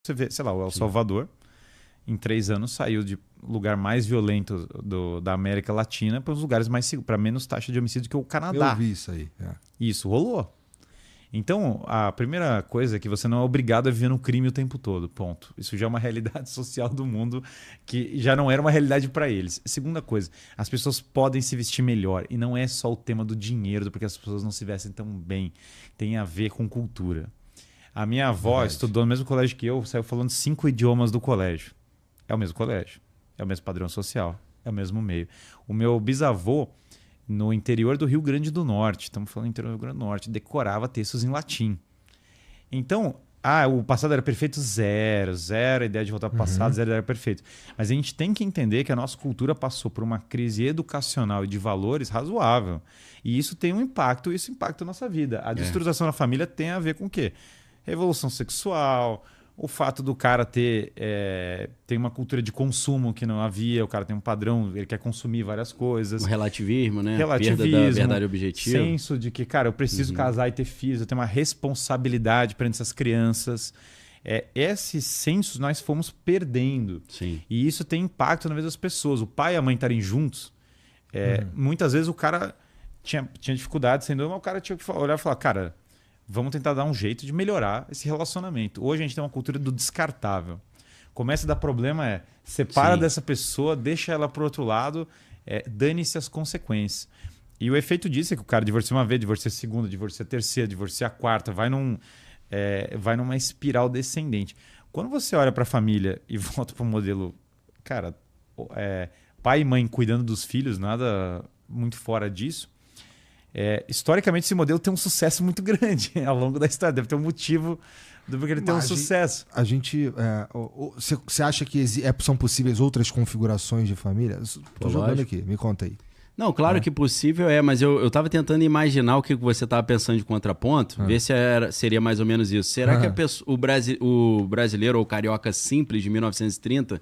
Você vê, sei lá, o El Sim. Salvador, em 3 anos, saiu de lugar mais violento da América Latina para os lugares mais seguros, para menos taxa de homicídio que o Canadá. Eu vi isso aí. Isso rolou. Então, a primeira coisa é que você não é obrigado a viver no crime o tempo todo, ponto. Isso já é uma realidade social do mundo que já não era uma realidade para eles. Segunda coisa, as pessoas podem se vestir melhor. E não é só o tema do dinheiro, porque as pessoas não se vestem tão bem. Tem a ver com cultura. A minha avó estudou no mesmo colégio que eu, saiu falando 5 idiomas do colégio. É o mesmo colégio, é o mesmo padrão social, é o mesmo meio. O meu bisavô, no interior do Rio Grande do Norte, estamos falando do interior do Rio Grande do Norte, decorava textos em latim. Então, o passado era perfeito? Zero a ideia de voltar para o passado, zero era perfeito. Mas a gente tem que entender que a nossa cultura passou por uma crise educacional e de valores razoável. E isso tem um impacto, e isso impacta a nossa vida. A destruturação da família tem a ver com o quê? Revolução sexual, o fato do cara ter uma cultura de consumo que não havia, o cara tem um padrão, ele quer consumir várias coisas. O relativismo, né? Relativismo, perda da verdade objetiva. Senso de que, cara, eu preciso casar e ter filhos, eu tenho uma responsabilidade perante essas crianças. Esses sensos nós fomos perdendo. Sim. E isso tem impacto na vida das pessoas. O pai e a mãe estarem juntos, muitas vezes o cara tinha dificuldade, sem dúvida, mas o cara tinha que olhar e falar, cara, vamos tentar dar um jeito de melhorar esse relacionamento. Hoje a gente tem uma cultura do descartável. Começa a dar problema, separa dessa pessoa, deixa ela pro outro lado, dane-se as consequências. E o efeito disso é que o cara divorcia uma vez, divorcia a segunda, divorcia a terceira, divorcia a quarta, vai numa espiral descendente. Quando você olha para a família e volta para o modelo, cara, pai e mãe cuidando dos filhos, nada muito fora disso, historicamente esse modelo tem um sucesso muito grande ao longo da história. Deve ter um motivo do porquê ele tem um sucesso. A gente... Você acha que são possíveis outras configurações de família? Estou jogando aqui, me conta aí. Não, claro que possível mas eu estava tentando imaginar o que você estava pensando de contraponto, ver se seria mais ou menos isso. Será que o brasileiro ou o carioca simples de 1930,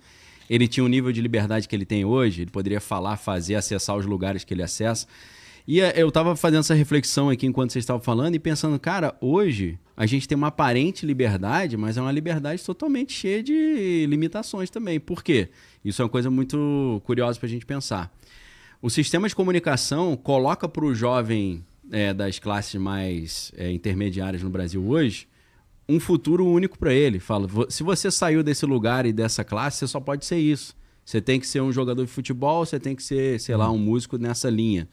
ele tinha o nível de liberdade que ele tem hoje? Ele poderia falar, fazer, acessar os lugares que ele acessa? E eu estava fazendo essa reflexão aqui enquanto vocês estavam falando e pensando, cara, hoje a gente tem uma aparente liberdade, mas é uma liberdade totalmente cheia de limitações também. Por quê? Isso é uma coisa muito curiosa para a gente pensar. O sistema de comunicação coloca para o jovem das classes mais intermediárias no Brasil hoje um futuro único para ele. Fala, se você saiu desse lugar e dessa classe, você só pode ser isso. Você tem que ser um jogador de futebol, você tem que ser, sei lá, um músico nessa linha.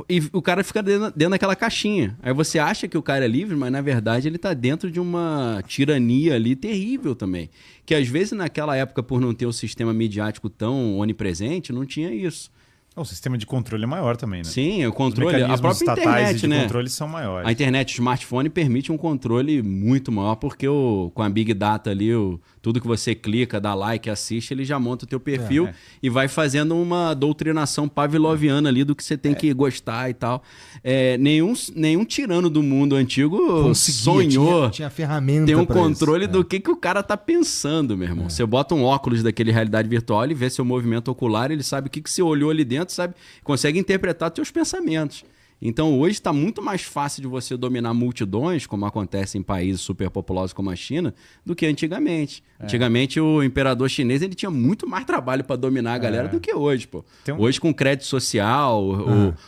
E o cara fica dentro daquela caixinha. Aí você acha que o cara é livre, mas na verdade ele está dentro de uma tirania ali terrível também. Que às vezes naquela época, por não ter o sistema midiático tão onipresente, não tinha isso. O sistema de controle é maior também, né? Sim, o controle, a própria internet, de controle são maiores. A internet, o smartphone permite um controle muito maior, porque com a Big Data ali, tudo que você clica, dá like, assiste, ele já monta o teu perfil e vai fazendo uma doutrinação pavloviana ali do que você tem que gostar e tal. Nenhum tirano do mundo antigo sonhou tinha ferramenta ter um controle do que o cara tá pensando, meu irmão. Você bota um óculos daquele realidade virtual e vê seu movimento ocular, ele sabe o que você olhou ali dentro, sabe? Consegue interpretar teus pensamentos. Então hoje está muito mais fácil de você dominar multidões, como acontece em países superpopulosos como a China, do que antigamente. Antigamente o imperador chinês ele tinha muito mais trabalho para dominar a galera do que hoje. Pô. Hoje com crédito social,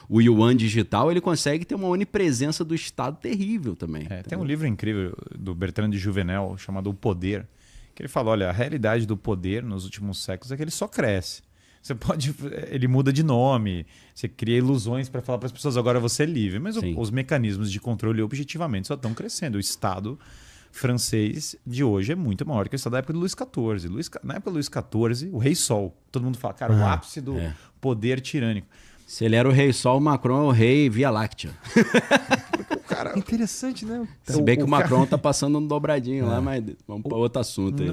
o yuan digital, ele consegue ter uma onipresença do Estado terrível também. Tem um livro incrível do Bertrand de Juvenel chamado O Poder, que ele fala, olha, a realidade do poder nos últimos séculos é que ele só cresce. Ele muda de nome, você cria ilusões para falar para as pessoas, agora você é livre. Mas os mecanismos de controle objetivamente só estão crescendo. O Estado francês de hoje é muito maior que o Estado da época do Luís XIV. Na época do Luís XIV, o Rei Sol. Todo mundo fala, cara, o ápice do poder tirânico. Se ele era o Rei Sol, o Macron é o Rei Via Láctea. Cara, interessante, né? Se bem que o Macron tá passando um dobradinho lá, mas vamos para outro assunto.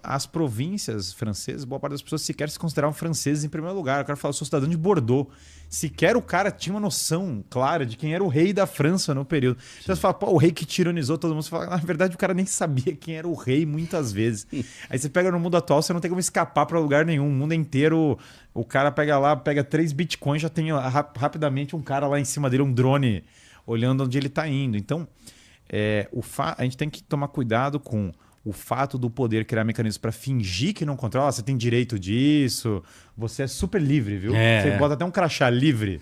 As províncias francesas, boa parte das pessoas sequer se consideravam franceses em primeiro lugar. O cara fala, eu sou cidadão de Bordeaux. Sequer o cara tinha uma noção clara de quem era o rei da França no período. Então você fala, pô, o rei que tiranizou todo mundo. Você fala, na verdade o cara nem sabia quem era o rei muitas vezes. Aí você pega no mundo atual, você não tem como escapar para lugar nenhum. O mundo inteiro, o cara pega 3 bitcoins, já tem rapidamente um cara lá em cima dele, um drone olhando onde ele está indo. Então, a gente tem que tomar cuidado com o fato do poder criar mecanismos para fingir que não controla, você tem direito disso, você é super livre, viu? Você bota até um crachá livre.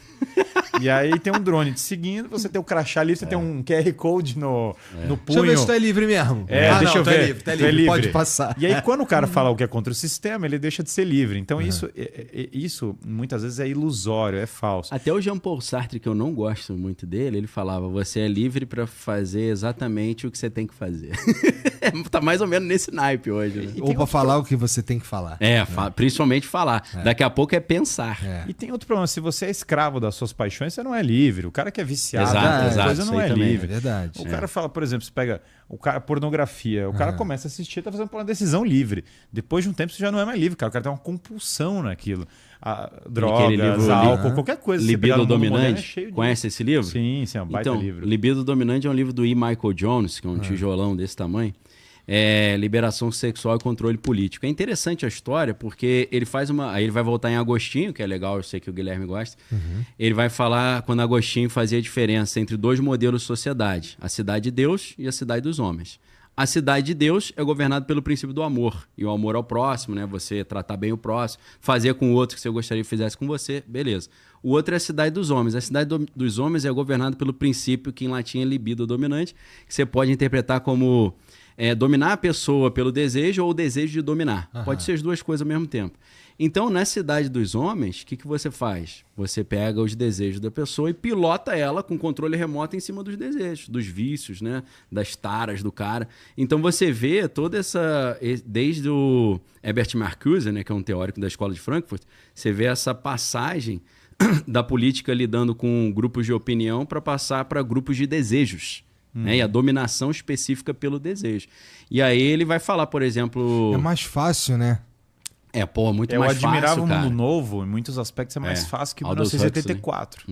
E aí tem um drone te seguindo, você tem o crachá livre, você tem um QR Code no punho. Deixa eu ver se tu é livre mesmo. Deixa eu ver. Tu é livre, pode passar. E aí quando o cara fala o que é contra o sistema, ele deixa de ser livre. Então isso muitas vezes é ilusório, é falso. Até o Jean-Paul Sartre, que eu não gosto muito dele, ele falava, você é livre para fazer exatamente o que você tem que fazer. Tá mais ou menos nesse naipe hoje. Né? Ou para falar o que você tem que falar. Principalmente falar. Daqui a pouco é pensar. E tem outro problema, se você é escravo das suas paixões, você não é livre. O cara que é viciado exato, coisa não é livre. É verdade. O cara fala, por exempro, você pega o cara, pornografia, o cara começa a assistir, tá fazendo uma decisão livre. Depois de um tempo você já não é mais livre, cara. O cara tem uma compulsão naquilo. Drogas, álcool, qualquer coisa. Libido Dominante. Conhece esse livro? Sim, é um baita livro. Libido Dominante é um livro do E. Michael Jones, que é um tijolão desse tamanho. Liberação sexual e controle político. É interessante a história porque ele faz aí ele vai voltar em Agostinho, que é legal, eu sei que o Guilherme gosta. Ele vai falar quando Agostinho fazia a diferença entre dois modelos de sociedade, a cidade de Deus e a cidade dos homens. A cidade de Deus é governada pelo princípio do amor, e o amor ao próximo, né? Você tratar bem o próximo, fazer com o outro que você gostaria que fizesse com você, beleza. O outro é a cidade dos homens. A cidade dos homens é governada pelo princípio que em latim é libido dominante, que você pode interpretar como dominar a pessoa pelo desejo ou o desejo de dominar. Pode ser as duas coisas ao mesmo tempo. Então, na cidade dos homens, o que você faz? Você pega os desejos da pessoa e pilota ela com controle remoto em cima dos desejos, dos vícios, né? Das taras do cara. Então, você vê toda essa... Desde o Herbert Marcuse, né, que é um teórico da Escola de Frankfurt, você vê essa passagem da política lidando com grupos de opinião para passar para grupos de desejos. Né? E a dominação específica pelo desejo. E aí ele vai falar, por exemplo... É mais fácil, né? Muito mais fácil, cara. O Mundo Novo, em muitos aspectos, é mais fácil que 1984.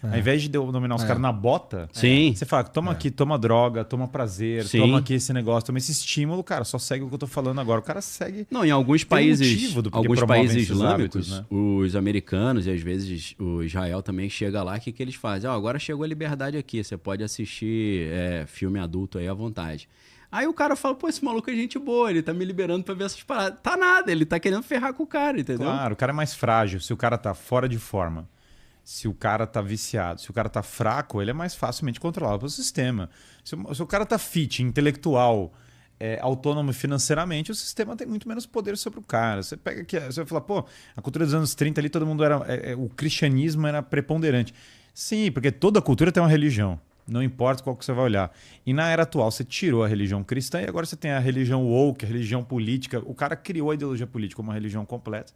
Ao invés de dominar os caras na bota, você fala, toma aqui, toma droga, toma prazer, toma aqui esse negócio, toma esse estímulo, cara, só segue o que eu tô falando agora. O cara segue... Não, em alguns países, islâmicos, hábitos, né? Os americanos e às vezes o Israel também chega lá, o que eles fazem? Agora chegou a liberdade aqui, você pode assistir filme adulto aí à vontade. Aí o cara fala, esse maluco é gente boa, ele tá me liberando pra ver essas paradas. Tá nada, ele tá querendo ferrar com o cara, entendeu? Claro, o cara é mais frágil. Se o cara tá fora de forma, se o cara tá viciado, se o cara tá fraco, ele é mais facilmente controlado pelo sistema. Se o cara tá fit, intelectual, autônomo financeiramente, o sistema tem muito menos poder sobre o cara. Você pega aqui, você vai falar, a cultura dos anos 30 ali, todo mundo era... o cristianismo era preponderante. Sim, porque toda cultura tem uma religião. Não importa qual que você vai olhar. E na era atual, você tirou a religião cristã e agora você tem a religião woke, a religião política. O cara criou a ideologia política como uma religião completa.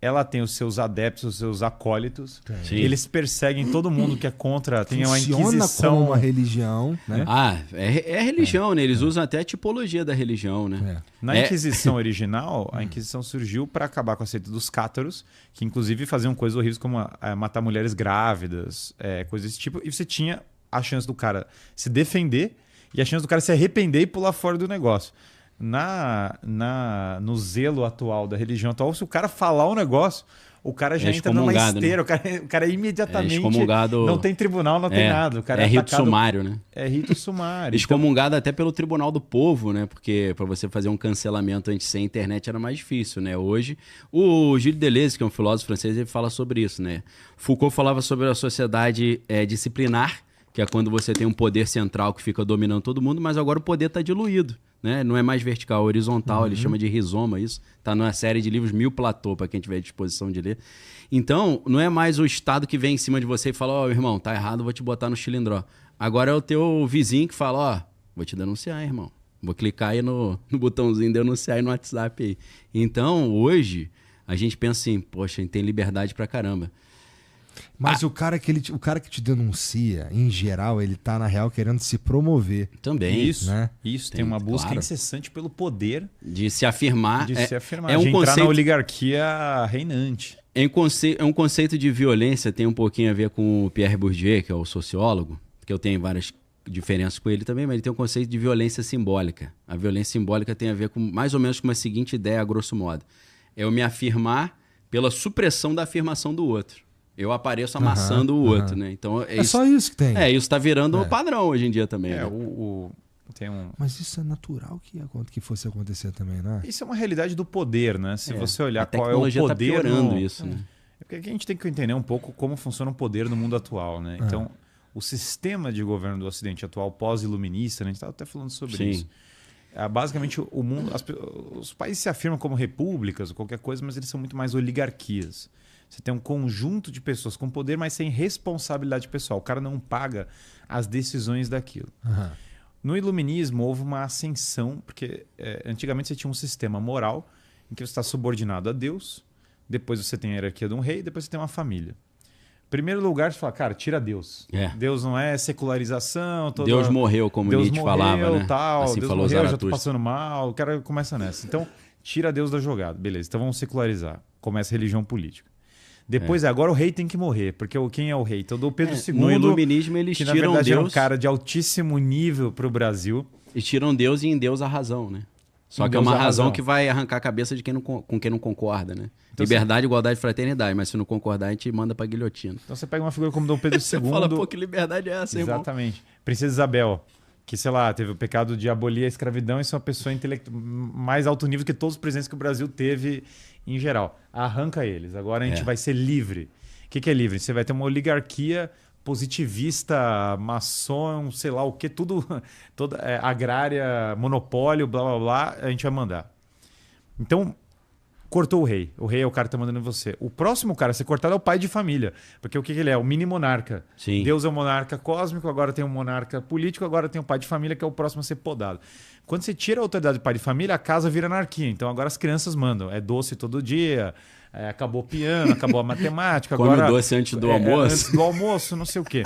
Ela tem os seus adeptos, os seus acólitos. Sim. Eles perseguem todo mundo que é contra. Tem uma Inquisição. Funciona como uma religião, né? É religião, né? Eles usam até a tipologia da religião, né? Na Inquisição original, a Inquisição surgiu para acabar com a seita dos cátaros, que inclusive faziam coisas horríveis como matar mulheres grávidas, coisas desse tipo. E você tinha a chance do cara se defender e a chance do cara se arrepender e pular fora do negócio. No zelo atual da religião atual, se o cara falar um negócio, o cara já entra numa esteira, né? o cara imediatamente não tem tribunal, não tem nada. O cara é rito sumário, né? É rito sumário. Excomungado até pelo Tribunal do Povo, né? Porque para você fazer um cancelamento antes sem internet era mais difícil, né? Hoje, o Gilles Deleuze, que é um filósofo francês, ele fala sobre isso, né? Foucault falava sobre a sociedade disciplinar, que é quando você tem um poder central que fica dominando todo mundo, mas agora o poder está diluído, né? Não é mais vertical, é horizontal, ele chama de rizoma isso. Está numa série de livros 1000 Platô, para quem tiver disposição de ler. Então, não é mais o Estado que vem em cima de você e fala, irmão, tá errado, vou te botar no chilindró. Agora é o teu vizinho que fala, vou te denunciar, irmão. Vou clicar aí no botãozinho denunciar aí no WhatsApp aí. Então, hoje, a gente pensa assim, poxa, a gente tem liberdade pra caramba. Mas o cara que te denuncia, em geral, ele tá, na real, querendo se promover. Também. Isso, né? Isso. Tem uma busca incessante pelo poder. De se afirmar. De entrar na oligarquia reinante. É um conceito de violência, tem um pouquinho a ver com o Pierre Bourdieu, que é o sociólogo, que eu tenho várias diferenças com ele também, mas ele tem um conceito de violência simbólica. A violência simbólica tem a ver com mais ou menos com uma seguinte ideia, a grosso modo. É eu me afirmar pela supressão da afirmação do outro. Eu apareço amassando o outro, né? Então, só isso que tem. Isso tá virando um padrão hoje em dia também. Né? O Mas isso é natural que fosse acontecer também, né? Isso é uma realidade do poder, né? Se você olhar qual é o poder... tá piorando isso, né? É porque a gente tem que entender um pouco como funciona o poder no mundo atual, né? Então, o sistema de governo do Ocidente atual, pós-iluminista, né? A gente estava até falando sobre isso. Basicamente, o mundo, os países se afirmam como repúblicas ou qualquer coisa, mas eles são muito mais oligarquias. Você tem um conjunto de pessoas com poder, mas sem responsabilidade pessoal. O cara não paga as decisões daquilo. No iluminismo, houve uma ascensão, porque antigamente você tinha um sistema moral em que você está subordinado a Deus, depois você tem a hierarquia de um rei, depois você tem uma família. Em primeiro lugar, você fala, cara, tira Deus. Deus não é secularização. Deus morreu, como Nietzsche falava, né? Tal, assim Deus falou morreu, Zaratustra. já tô passando mal. O cara começa nessa. Então, tira Deus da jogada. Beleza, então vamos secularizar. Começa a religião política. Depois, agora o rei tem que morrer, porque quem é o rei? Então, do Pedro II, no iluminismo eles que tiram na verdade Deus... era um cara de altíssimo nível para o Brasil. E tiram Deus e em Deus a razão, né? Só que é uma razão que vai arrancar a cabeça de com quem não concorda, né? Então, liberdade, igualdade e fraternidade, mas se não concordar, a gente manda pra guilhotina. Então você pega uma figura como Dom Pedro II... Você fala, pô, que liberdade é essa, irmão? Exatamente. Princesa Isabel, que, sei lá, teve o pecado de abolir a escravidão, isso é uma pessoa mais alto nível que todos os presidentes que o Brasil teve em geral. Arranca eles. Agora a gente vai ser livre. O que é livre? Você vai ter uma oligarquia positivista, maçom, sei lá o que, tudo, toda agrária, monopólio, blá, blá, blá, a gente vai mandar. Então, cortou o rei. O rei é o cara que tá mandando em você. O próximo cara a ser cortado é o pai de família. Porque o que ele é? O mini monarca. Sim. Deus é um monarca cósmico, agora tem um monarca político, agora tem o pai de família, que é o próximo a ser podado. Quando você tira a autoridade do pai de família, a casa vira anarquia. Então agora as crianças mandam. É doce todo dia, acabou o piano, acabou a matemática. Come agora o doce antes do almoço. Antes do almoço, não sei o quê.